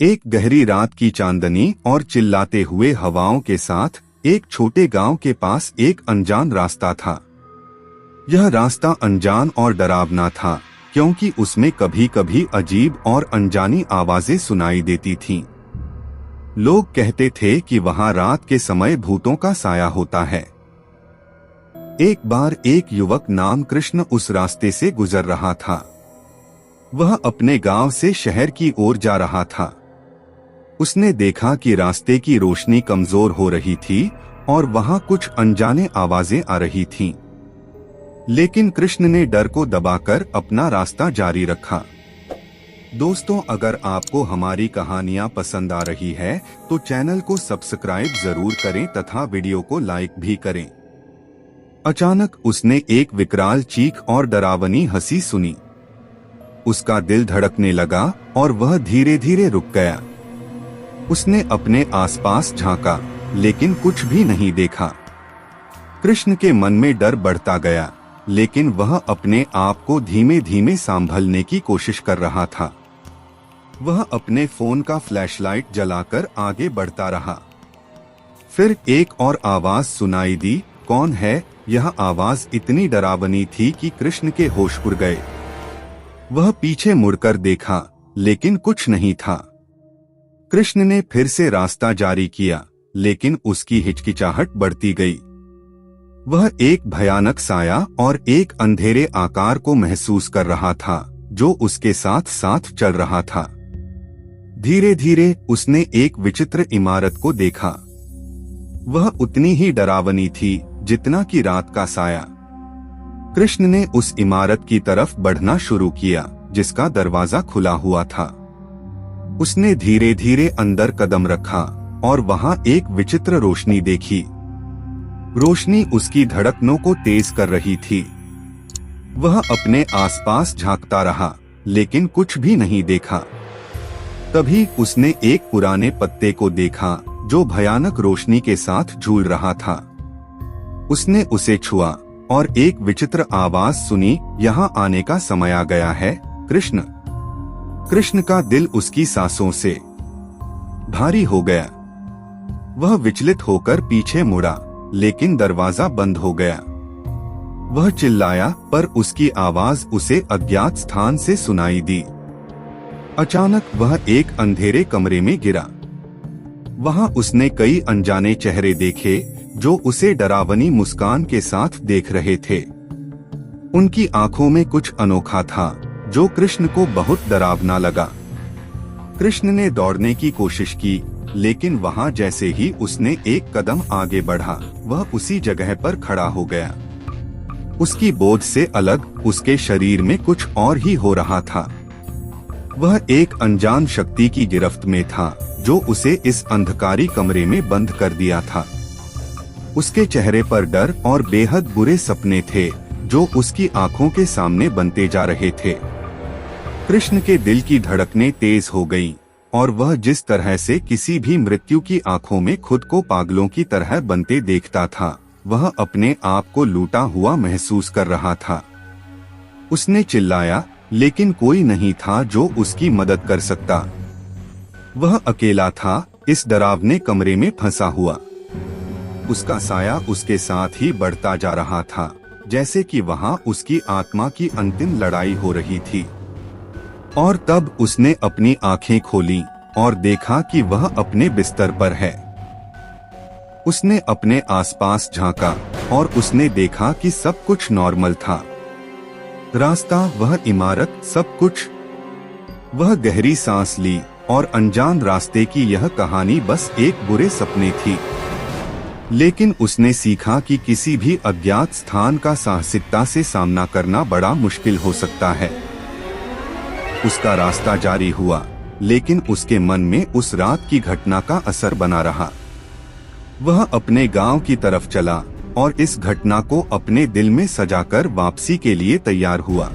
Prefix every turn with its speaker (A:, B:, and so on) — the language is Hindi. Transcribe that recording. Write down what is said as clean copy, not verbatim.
A: एक गहरी रात की चांदनी और चिल्लाते हुए हवाओं के साथ एक छोटे गांव के पास एक अनजान रास्ता था। यह रास्ता अनजान और डरावना था क्योंकि उसमें कभी कभी अजीब और अनजानी आवाजें सुनाई देती थीं। लोग कहते थे कि वहां रात के समय भूतों का साया होता है। एक बार एक युवक नाम कृष्ण उस रास्ते से गुजर रहा था। वह अपने गांव से शहर की ओर जा रहा था। उसने देखा कि रास्ते की रोशनी कमजोर हो रही थी और वहां कुछ अनजाने आवाजें आ रही थीं। लेकिन कृष्ण ने डर को दबाकर अपना रास्ता जारी रखा। दोस्तों, अगर आपको हमारी कहानियां पसंद आ रही है तो चैनल को सब्सक्राइब जरूर करें तथा वीडियो को लाइक भी करें। अचानक उसने एक विकराल चीख और डरावनी हंसी सुनी। उसका दिल धड़कने लगा और वह धीरे धीरे रुक गया। उसने अपने आसपास झांका, लेकिन कुछ भी नहीं देखा। कृष्ण के मन में डर बढ़ता गया, लेकिन वह अपने आप को धीमे धीमे संभालने की कोशिश कर रहा था। वह अपने फोन का फ्लैशलाइट जलाकर आगे बढ़ता रहा। फिर एक और आवाज सुनाई दी। कौन है? यह आवाज इतनी डरावनी थी कि कृष्ण के होश उड़ गए। वह पीछे मुड़कर देखा, लेकिन कुछ नहीं था। कृष्ण ने फिर से रास्ता जारी किया, लेकिन उसकी हिचकिचाहट बढ़ती गई। वह एक भयानक साया और एक अंधेरे आकार को महसूस कर रहा था जो उसके साथ साथ चल रहा था। धीरे धीरे उसने एक विचित्र इमारत को देखा। वह उतनी ही डरावनी थी जितना कि रात का साया। कृष्ण ने उस इमारत की तरफ बढ़ना शुरू किया, जिसका दरवाजा खुला हुआ था। उसने धीरे धीरे अंदर कदम रखा और वहां एक विचित्र रोशनी देखी। रोशनी उसकी धड़कनों को तेज कर रही थी। वह अपने आसपास झांकता रहा, लेकिन कुछ भी नहीं देखा। तभी उसने एक पुराने पत्ते को देखा जो भयानक रोशनी के साथ झूल रहा था। उसने उसे छुआ और एक विचित्र आवाज सुनी, यहाँ आने का समय आ गया है कृष्ण। कृष्ण का दिल उसकी सांसों से भारी हो गया। वह विचलित होकर पीछे मुड़ा, लेकिन दरवाजा बंद हो गया। वह चिल्लाया, पर उसकी आवाज उसे अज्ञात स्थान से सुनाई दी। अचानक वह एक अंधेरे कमरे में गिरा। वहां उसने कई अनजाने चेहरे देखे जो उसे डरावनी मुस्कान के साथ देख रहे थे। उनकी आंखों में कुछ अनोखा था जो कृष्ण को बहुत डरावना लगा। कृष्ण ने दौड़ने की कोशिश की, लेकिन वहां जैसे ही उसने एक कदम आगे बढ़ा, वह उसी जगह पर खड़ा हो गया। उसकी बोझ से अलग उसके शरीर में कुछ और ही हो रहा था। वह एक अनजान शक्ति की गिरफ्त में था जो उसे इस अंधकारी कमरे में बंद कर दिया था। उसके चेहरे पर डर और बेहद बुरे सपने थे जो उसकी आंखों के सामने बनते जा रहे थे। कृष्ण के दिल की धड़कनें तेज हो गईं और वह जिस तरह से किसी भी मृत्यु की आंखों में खुद को पागलों की तरह बनते देखता था, वह अपने आप को लूटा हुआ महसूस कर रहा था। उसने चिल्लाया, लेकिन कोई नहीं था जो उसकी मदद कर सकता। वह अकेला था, इस डरावने कमरे में फंसा हुआ। उसका साया उसके साथ ही बढ़ता जा रहा था, जैसे कि वहां उसकी आत्मा की अंतिम लड़ाई हो रही थी। और तब उसने अपनी आंखें खोली और देखा कि वह अपने बिस्तर पर है। उसने अपने आसपास झांका और उसने देखा कि सब कुछ नॉर्मल था। रास्ता, वह इमारत, सब कुछ। वह गहरी सांस ली और अनजान रास्ते की यह कहानी बस एक बुरे सपने थी। लेकिन उसने सीखा कि किसी भी अज्ञात स्थान का साहसिकता से सामना करना बड़ा मुश्किल हो सकता है। उसका रास्ता जारी हुआ, लेकिन उसके मन में उस रात की घटना का असर बना रहा। वह अपने गांव की तरफ चला और इस घटना को अपने दिल में सजाकर वापसी के लिए तैयार हुआ।